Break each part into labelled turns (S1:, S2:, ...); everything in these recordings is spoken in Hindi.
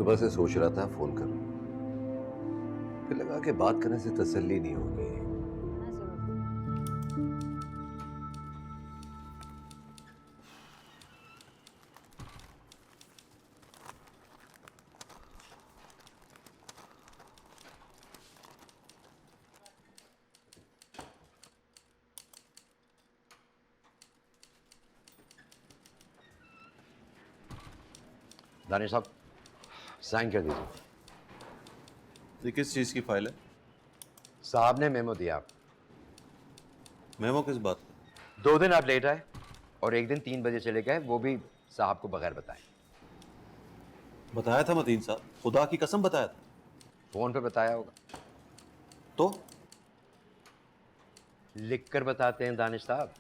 S1: सुबह से सोच रहा था फोन करूं, फिर लगा कि बात करने से तसल्ली नहीं होगी।
S2: हाँ जरूर।
S1: दानिश साहब साइन कर दीजिए।
S3: ये किस चीज़ की फाइल है?
S1: साहब ने मेमो दिया।
S3: मेमो किस बात का?
S1: 2 दिन आप लेट आए और एक दिन 3 बजे चले गए, वो भी साहब को बगैर बताए।
S3: बताया था मतीन साहब, खुदा की कसम बताया था।
S1: फोन पे बताया होगा।
S3: तो
S1: लिख कर बताते हैं दानिश साहब,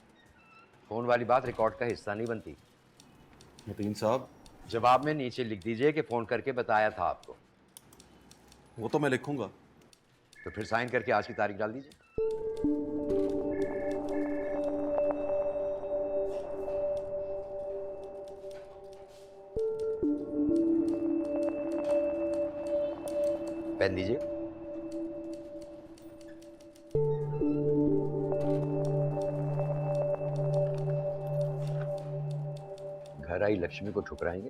S1: फोन वाली बात रिकॉर्ड का हिस्सा नहीं बनती।
S3: मतीन साहब,
S1: जवाब में नीचे लिख दीजिए कि फोन करके बताया था आपको।
S3: वो तो मैं लिखूंगा।
S1: तो फिर साइन करके आज की तारीख डाल दीजिए। पेन दीजिए। घर आई लक्ष्मी को ठुकराएंगे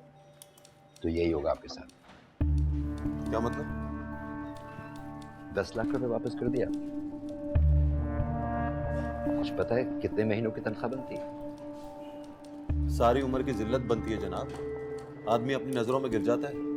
S1: तो यही होगा आपके साथ।
S3: क्या मतलब?
S1: 10 लाख रुपए वापस कर दिया। कुछ पता है कितने महीनों की तनख्वाह बनती है?
S3: सारी उम्र की जिल्लत बनती है जनाब। आदमी अपनी नजरों में गिर जाता है।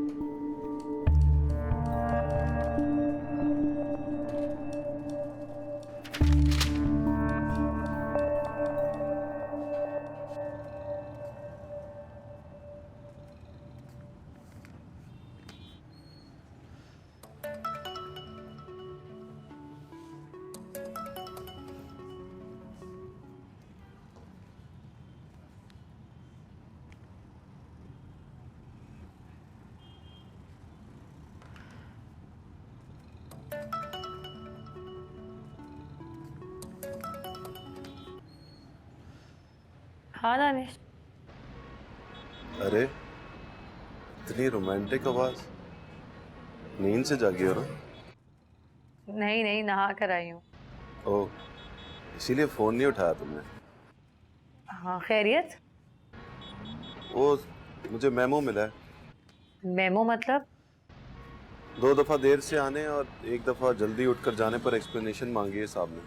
S2: हाँ दानिश।
S3: अरे इतनी रोमांटिक आवाज, नींद से जागी हो ना?
S2: नहीं नहीं, नहा कर आई हूँ।
S3: ओह, इसीलिए फोन नहीं उठाया तुमने।
S2: हाँ खैरियत?
S3: वो मुझे मेमो मिला है।
S2: मेमो मतलब?
S3: 2 दफा देर से आने और 1 दफा जल्दी उठकर जाने पर एक्सप्लेनेशन मांगी है साहब ने।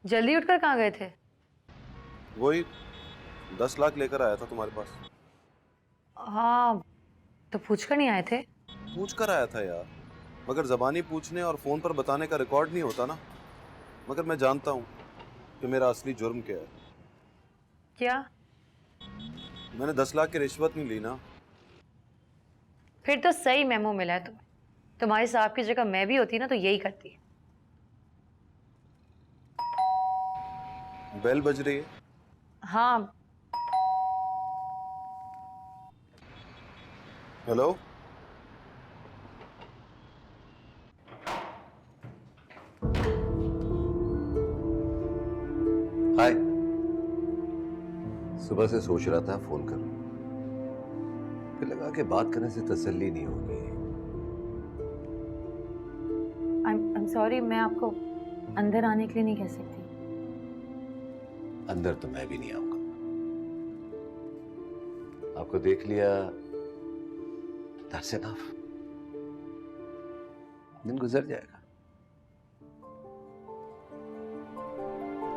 S2: जल्दी उठकर कहाँ गए थे?
S3: वही 10 लाख लेकर आया था तुम्हारे पास।
S2: हाँ, तो पूछ कर नहीं आए थे?
S3: पूछ कर आया था यार, मगर जबानी पूछने और फोन पर बताने का रिकॉर्ड नहीं होता ना। मगर मैं जानता हूँ कि मेरा असली जुर्म क्या है।
S2: क्या?
S3: मैंने 10 लाख की रिश्वत नहीं ली ना।
S2: फिर तो सही मेमो मिला है तुम्हें। तुम्हारे साहब की जगह मैं भी होती ना तो यही करती।
S3: बेल बज रही है।
S2: हाँ।
S3: हेलो,
S1: हाय। सुबह से सोच रहा था फोन करूं, फिर लगा कि बात करने से तसल्ली नहीं होगी।
S2: I'm सॉरी, मैं आपको अंदर आने के लिए नहीं कह सकती।
S1: अंदर तो मैं भी नहीं आऊंगा। आपको देख लिया, दैट्स इनफ। दिन गुजर जाएगा।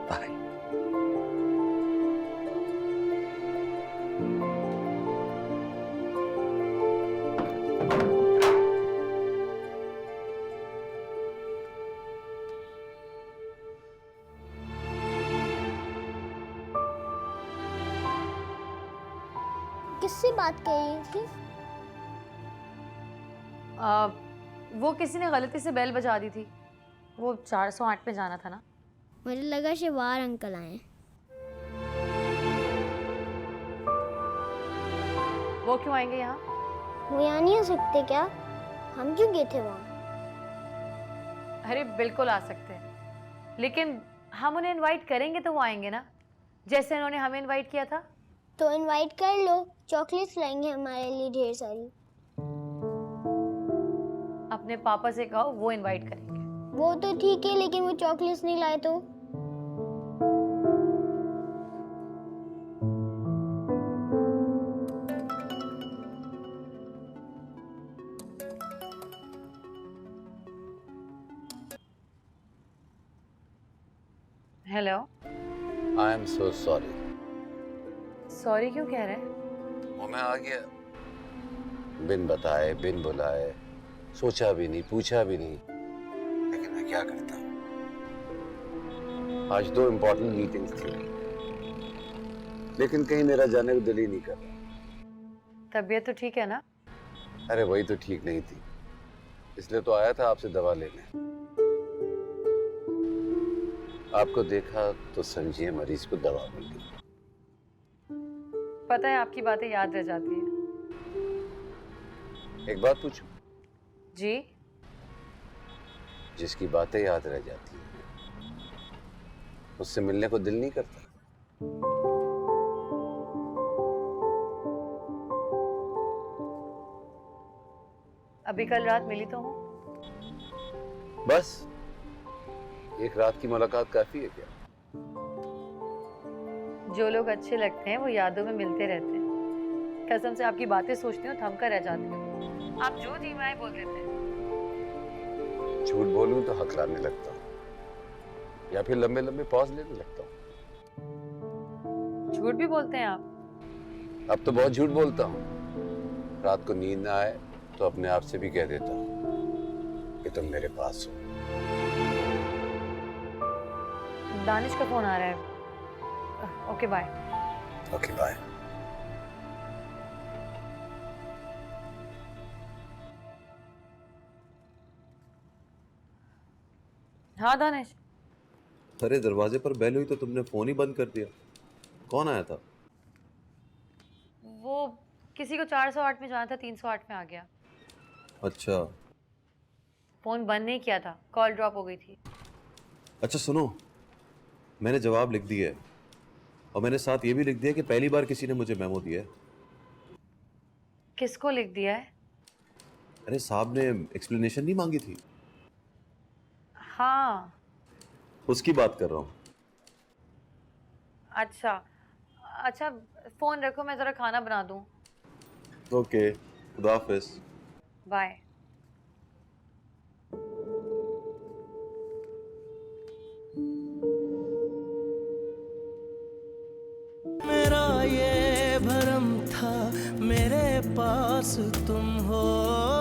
S1: बाय।
S4: किससे बात कर रही थी?
S2: वो किसी ने गलती से बेल बजा दी थी। वो 408 पे जाना था ना।
S4: मुझे लगा शिवार अंकल आए।
S2: वो क्यों आएंगे यहाँ?
S4: वो यहाँ नहीं आ सकते क्या? हम क्यों गए थे वहाँ?
S2: अरे बिल्कुल आ सकते हैं, लेकिन हम उन्हें इनवाइट करेंगे तो वो आएंगे ना, जैसे उन्होंने हमें इनवाइट किया था।
S4: तो इनवाइट कर लो, चॉकलेट्स लाएंगे हमारे लिए ढेर सारी।
S2: अपने पापा से कहो, वो इनवाइट करेंगे।
S4: वो तो ठीक है, लेकिन वो चॉकलेट्स नहीं लाए तो?
S2: Hello.
S1: I am so sorry.
S2: Sorry क्यों कह रहे हैं?
S1: वो मैं आ गया बिन बताए, बिन बुलाए, सोचा भी नहीं, पूछा भी नहीं, लेकिन मैं क्या करता हूँ। आज 2 इम्पोर्टेंट मीटिंग्स थी, लेकिन कहीं मेरा जाने को दिल ही नहीं कर रहा।
S2: तबीयत तो ठीक है ना?
S1: अरे वही तो ठीक नहीं थी, इसलिए तो आया था आपसे दवा लेने। आपको देखा तो समझिए मरीज को दवा मिल गई।
S2: पता है आपकी बातें याद रह जाती हैं।
S1: एक बात पूछूं?
S2: जी?
S1: जिसकी बातें याद रह जाती हैं उससे मिलने को दिल नहीं करता?
S2: अभी कल रात मिली तो हूँ।
S1: बस एक रात की मुलाकात काफी है क्या?
S2: जो लोग अच्छे लगते हैं वो यादों में मिलते रहते हैं। कसम से आपकी बातें सोचती हूँ थम कर रह जाती हूँ। आप जो जी मैं बोल देते हैं।
S1: झूठ बोलूं तो हकलाने लगता हूँ, या फिर लंबे लंबे पॉज लेने लगता हूँ।
S2: झूठ भी बोलते हैं आप?
S1: अब तो बहुत झूठ बोलता हूँ। रात को नींद ना आए तो अपने आप से भी कह देता हूँ कि तुम मेरे पास हो।
S2: दानिश का फोन आ रहा है। Okay bye.
S1: Okay bye.
S2: हाँ दानिश।
S3: अरे दरवाजे पर बेल हुई तो तुमने फोन ही बंद कर दिया। कौन आया था?
S2: वो किसी को 408 में जाना था, 308 में आ गया।
S3: अच्छा।
S2: फोन बंद नहीं किया था, कॉल ड्रॉप हो गई थी।
S3: अच्छा सुनो, मैंने जवाब लिख दिया है और मैंने साथ ये भी लिख दिया कि पहली बार किसी ने मुझे मेमो दिया है।
S2: किसको लिख दिया है?
S3: अरे साहब ने एक्सप्लेनेशन नहीं मांगी थी,
S2: हाँ।
S3: उसकी बात कर रहा हूँ।
S2: अच्छा अच्छा, फोन रखो, मैं जरा खाना बना दूं।
S3: ओके, खुदा हाफिज।
S2: बाय।
S5: मेरा ये भरम था मेरे पास तुम हो।